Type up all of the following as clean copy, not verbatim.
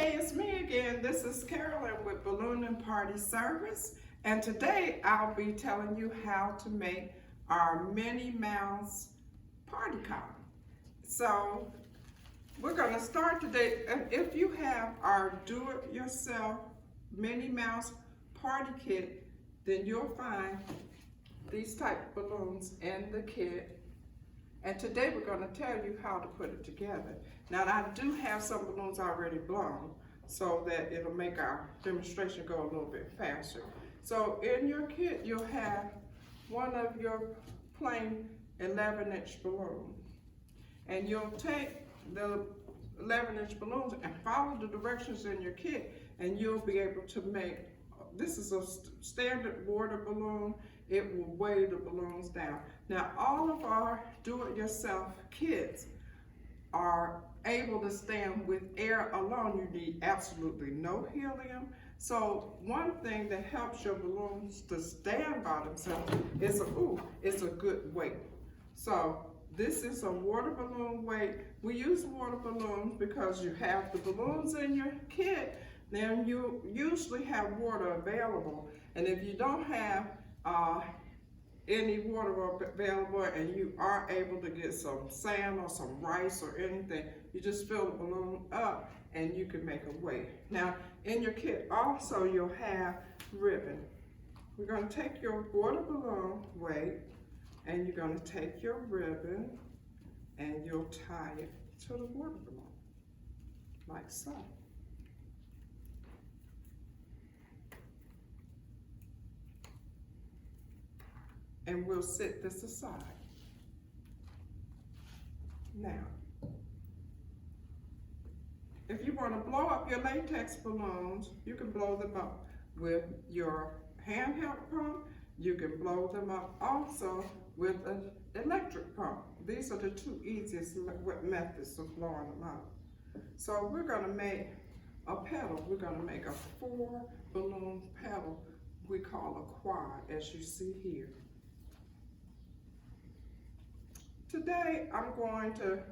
Hey, it's me again. This is Carolyn with Balloon and Party Service, and today I'll be telling you how to make our Minnie Mouse Party card. So we're going to start today. If you have our do-it-yourself Minnie Mouse Party kit, then you'll find these type of balloons in the kit. And today we're going to tell you how to put it together. Now I do have some balloons already blown so that it'll make our demonstration go a little bit faster. So in your kit you'll have one of your plain 11-inch balloons. And you'll take the 11-inch balloons and follow the directions in your kit, and you'll be able to make, this is a standard water balloon. It will weigh the balloons down. Now, all of our do-it-yourself kits are able to stand with air alone. You need absolutely no helium. So one thing that helps your balloons to stand by themselves is a good weight. So this is a water balloon weight. We use water balloons because you have the balloons in your kit, then you usually have water available. And if you don't have any water available and you are able to get some sand or some rice or anything, you just fill the balloon up and you can make a weight. Now in your kit also you'll have ribbon. We're going to take your water balloon weight and you're going to take your ribbon and you'll tie it to the water balloon like so. And we'll set this aside. Now, if you want to blow up your latex balloons, you can blow them up with your handheld pump. You can blow them up also with an electric pump. These are the two easiest methods of blowing them up. So we're going to make a pedal. We're going to make a 4-balloon pedal we call a quad, as you see here. Today I'm going to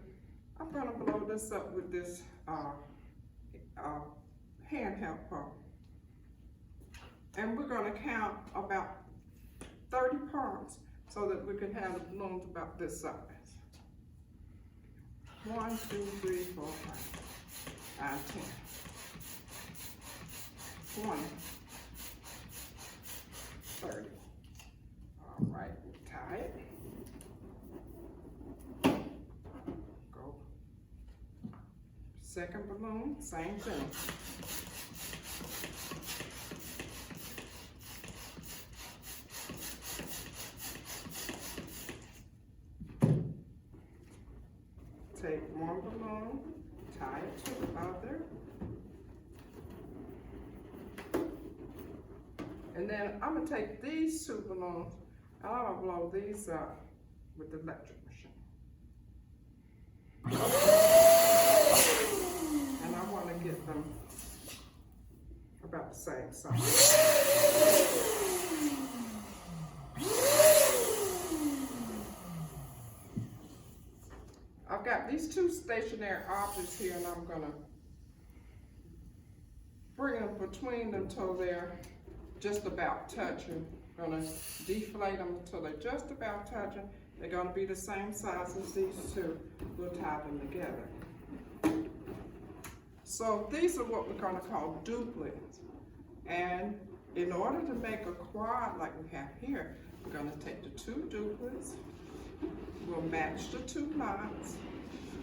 blow this up with this handheld pump. And we're going to count about 30 pumps so that we can have the balloons about this size. 1, 2, 3, 4, 5, 10, 20, 30. All right, we tie it. Second balloon, same thing. Take one balloon, tie it to the other. And then I'm going to take these 2 balloons and I'm going to blow these up with the electric machine. And I want to get them about the same size. I've got these 2 stationary objects here and I'm going to bring them between them till they're just about touching. I'm going to deflate them until they're just about touching. They're going to be the same size as these 2. We'll tie them together. So these are what we're going to call duplets. And in order to make a quad like we have here, we're going to take the 2 duplets, we'll match the 2 knots,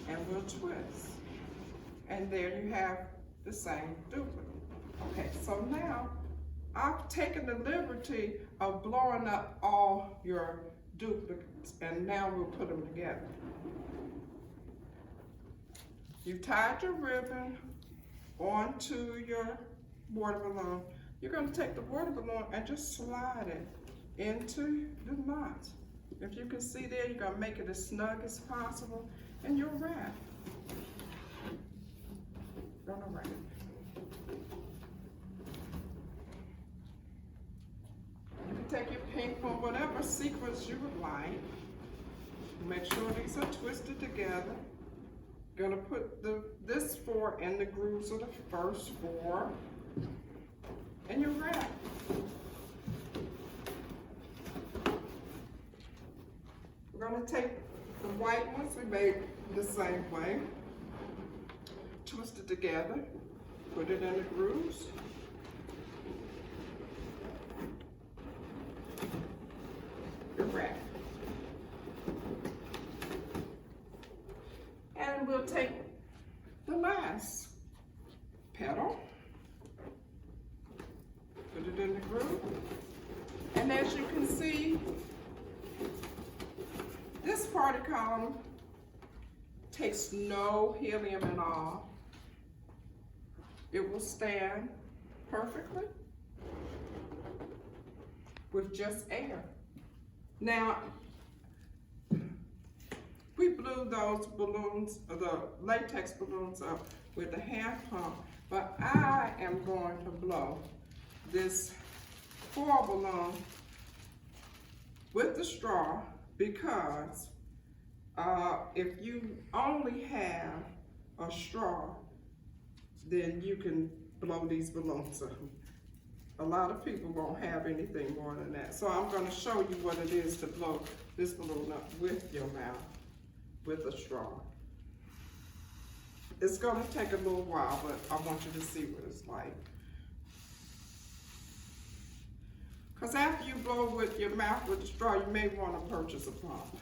and we'll twist. And there you have the same duplet. Okay, so now I've taken the liberty of blowing up all your duplicates, and now we'll put them together. You've tied your ribbon onto your water balloon. You're going to take the water balloon and just slide it into the knots. If you can see there, you're going to make it as snug as possible, and you'll wrap. Gonna wrap. You can take your pink or whatever sequence you would like. Make sure these are twisted together. Gonna put this 4 in the grooves of the first 4, and you wrap. We're gonna take the white ones we made the same way, twist it together, put it in the grooves. You wrap. And we'll take the last petal, put it in the groove, and as you can see, this party column takes no helium at all. It will stand perfectly with just air. Now, we blew those balloons, the latex balloons up with a hand pump, but I am going to blow this 4 balloon with the straw because if you only have a straw, then you can blow these balloons up. A lot of people won't have anything more than that. So I'm going to show you what it is to blow this balloon up with your mouth, with a straw. It's going to take a little while, but I want you to see what it's like. Because after you blow with your mouth with the straw, you may want to purchase a pump.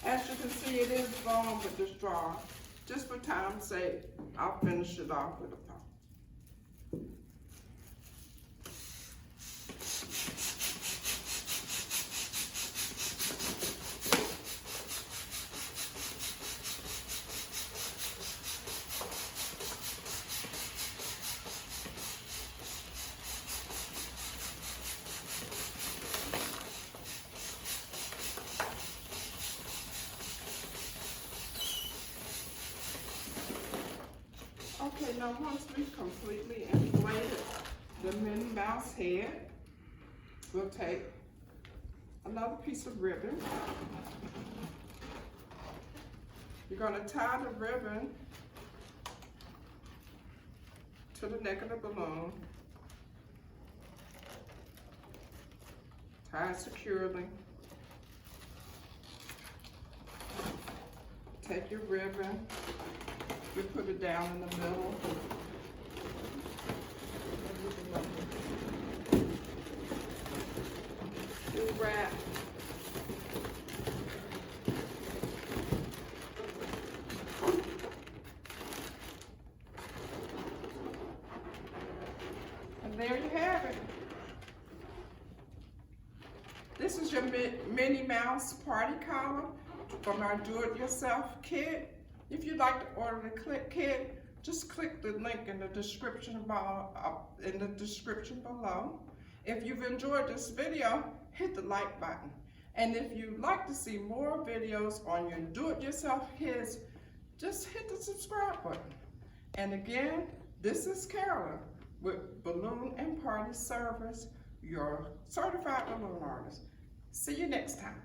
As you can see, it is blown with the straw. Just for time's sake, I'll finish it off with a pump. Okay, now once we've completely inflated the Minnie Mouse head, we'll take another piece of ribbon. You're going to tie the ribbon to the neck of the balloon. Tie it securely. Take your ribbon. We put it down in the middle. You wrap. And there you have it. This is your Minnie Mouse Party column from our do-it-yourself kit. If you'd like to order the kit, just click the link in the description below. If you've enjoyed this video, hit the like button. And if you'd like to see more videos on your do-it-yourself kits, just hit the subscribe button. And again, this is Carolyn with Balloon and Party Service, your certified balloon artist. See you next time.